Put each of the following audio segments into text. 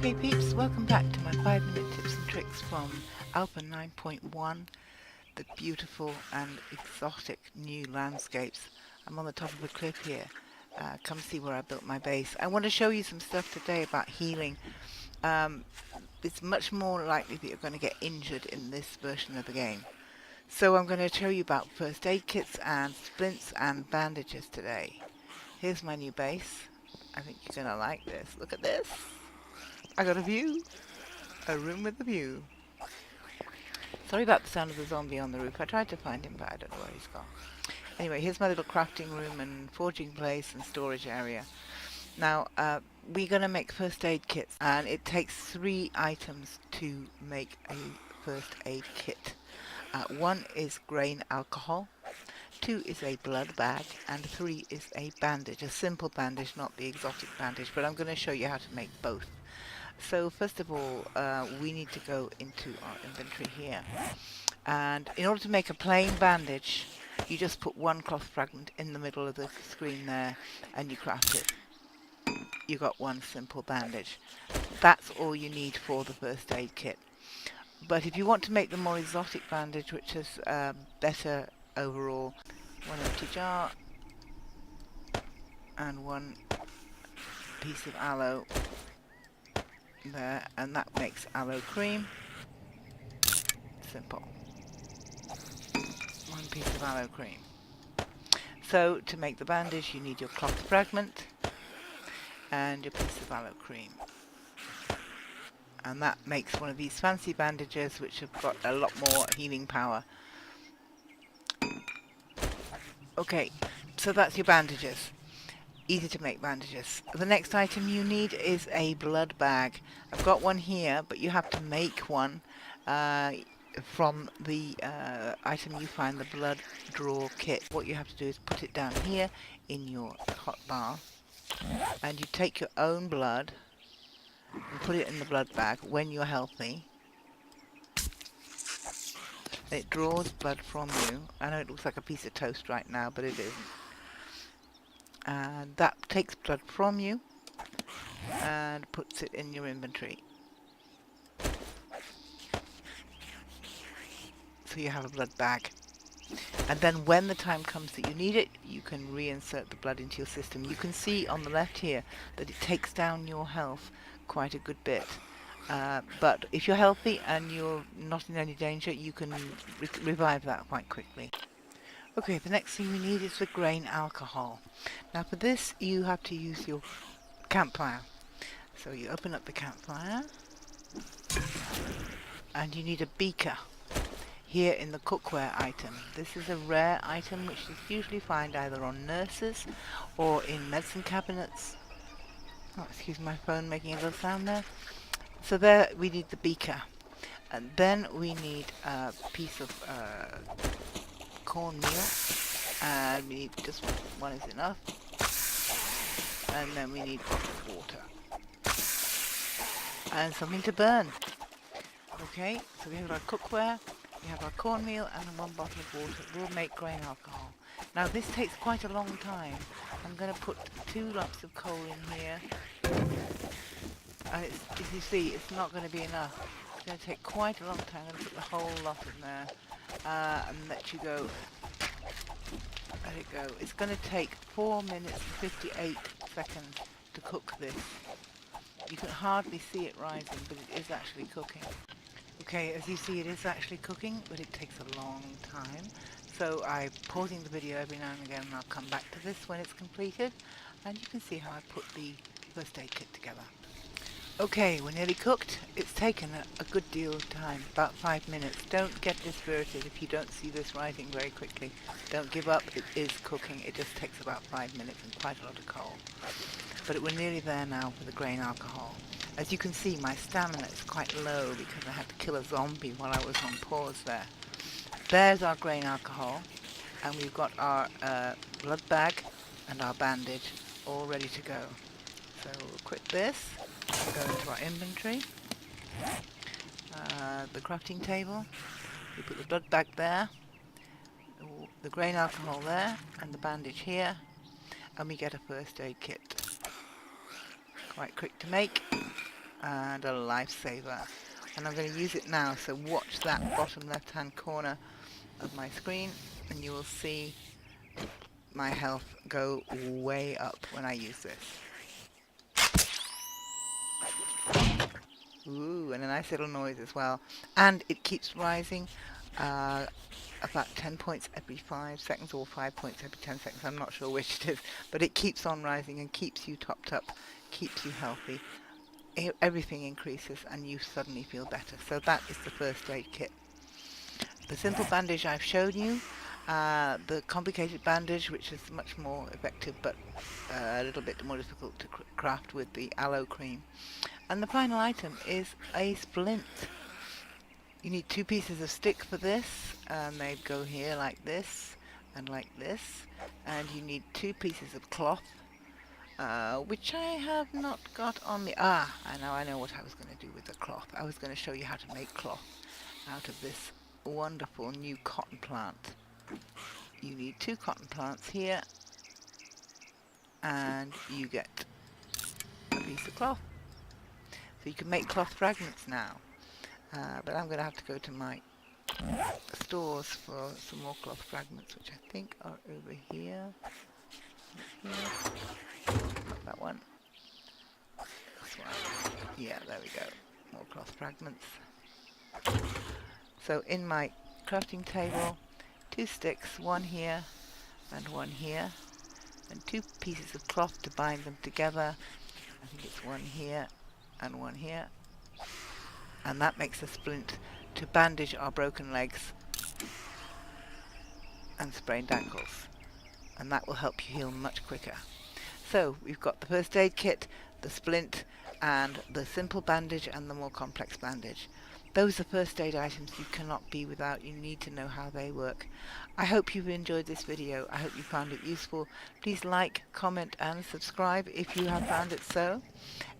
Hey peeps, welcome back to my 5-minute tips and tricks from Alpha 9.1, the beautiful and exotic new landscapes. I'm on the top of a cliff here. Come see where I built my base. I want to show you some stuff today about healing. It's much more likely that you're going to get injured in this version of the game. So I'm going to show you about first aid kits and splints and bandages today. Here's my new base. I think you're going to like this. Look at this. I got a view. A room with a view. Sorry about the sound of the zombie on the roof. I tried to find him, but I don't know where he's gone. Anyway, here's my little crafting room and forging place and storage area. Now, we're going to make first aid kits, and it takes 3 items to make a first aid kit. 1 is grain alcohol, 2 is a blood bag, and 3 is a bandage. A simple bandage, not the exotic bandage, but I'm going to show you how to make both. So first of all, we need to go into our inventory here, and in order to make a plain bandage, you just put 1 cloth fragment in the middle of the screen there and you craft it. You got 1 simple bandage. That's all you need for the first aid kit. But if you want to make the more exotic bandage, which is better overall, 1 empty jar and 1 piece of aloe there, and that makes aloe cream. Simple. 1 piece of aloe cream. So to make the bandage you need your cloth fragment and your piece of aloe cream, and that makes one of these fancy bandages which have got a lot more healing power. Okay, so that's your bandages. Easy to make bandages. The next item you need is a blood bag. I've got one here, but you have to make one from the item you find, the blood draw kit. What you have to do is put it down here in your hot bar, and you take your own blood and put it in the blood bag when you're healthy. It draws blood from you. I know it looks like a piece of toast right now, but it isn't. And that takes blood from you and puts it in your inventory. So you have a blood bag. And then when the time comes that you need it, you can reinsert the blood into your system. You can see on the left here that it takes down your health quite a good bit. But if you're healthy and you're not in any danger, you can revive that quite quickly. Okay, the next thing we need is the grain alcohol. Now for this you have to use your campfire. So you open up the campfire and you need a beaker here in the cookware item. This is a rare item which is usually found either on nurses or in medicine cabinets. Oh, excuse my phone making a little sound there. So there we need the beaker, and then we need a piece of cornmeal, and we need just one is enough, and then we need bottled water and something to burn. Okay, so we have our cookware, we have our cornmeal, and 1 bottle of water. We'll make grain alcohol. Now this takes quite a long time. I'm going to put 2 lumps of coal in here. As you see, it's not going to be enough. It's going to take quite a long time. I'm going to put the whole lot in there and let you go. Let it go. It's going to take 4 minutes and 58 seconds to cook this. You can hardly see it rising, but it is actually cooking. Okay, as you see, it is actually cooking, but it takes a long time. So I'm pausing the video every now and again, and I'll come back to this when it's completed, and you can see how I put the first aid kit together. Okay, we're nearly cooked. It's taken a good deal of time, about 5 minutes. Don't get dispirited if you don't see this rising very quickly. Don't give up, it is cooking. It just takes about 5 minutes and quite a lot of coal. But we're nearly there now for the grain alcohol. As you can see, my stamina is quite low because I had to kill a zombie while I was on pause there. There's our grain alcohol, and we've got our blood bag and our bandage all ready to go. So we'll quit this. Go into our inventory, the crafting table, we put the blood bag there, the grain alcohol there, and the bandage here, and we get a first aid kit. Quite quick to make, and a lifesaver. And I'm going to use it now, so watch that bottom left hand corner of my screen and you will see my health go way up when I use this. Ooh, and a nice little noise as well. And it keeps rising about 10 points every 5 seconds or 5 points every 10 seconds. I'm not sure which it is, but it keeps on rising and keeps you topped up, keeps you healthy. Everything increases and you suddenly feel better. So that is the first aid kit. The simple bandage I've shown you, the complicated bandage, which is much more effective but a little bit more difficult to craft with the aloe cream. And the final item is a splint. You need 2 pieces of stick for this, and they go here like this and like this. And you need 2 pieces of cloth, which I have not got on the... I know what I was going to do with the cloth. I was going to show you how to make cloth out of this wonderful new cotton plant. You need 2 cotton plants here, and you get a piece of cloth. So you can make cloth fragments now, but I'm going to have to go to my stores for some more cloth fragments, which I think are over here. Not that one. This one. Yeah, there we go. More cloth fragments. So in my crafting table, 2 sticks, 1 here and 1 here, and 2 pieces of cloth to bind them together. I think it's 1 here and 1 here, and that makes a splint to bandage our broken legs and sprained ankles, and that will help you heal much quicker. So we've got the first aid kit, the splint, and the simple bandage and the more complex bandage. Those are first aid items you cannot be without. You need to know how they work. I hope you've enjoyed this video. I hope you found it useful. Please like, comment and subscribe if you have found it so.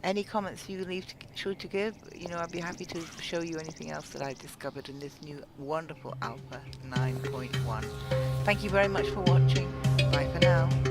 Any comments you leave sure to give. I'd be happy to show you anything else that I discovered in this new wonderful Alpha 9.1. Thank you very much for watching. Bye for now.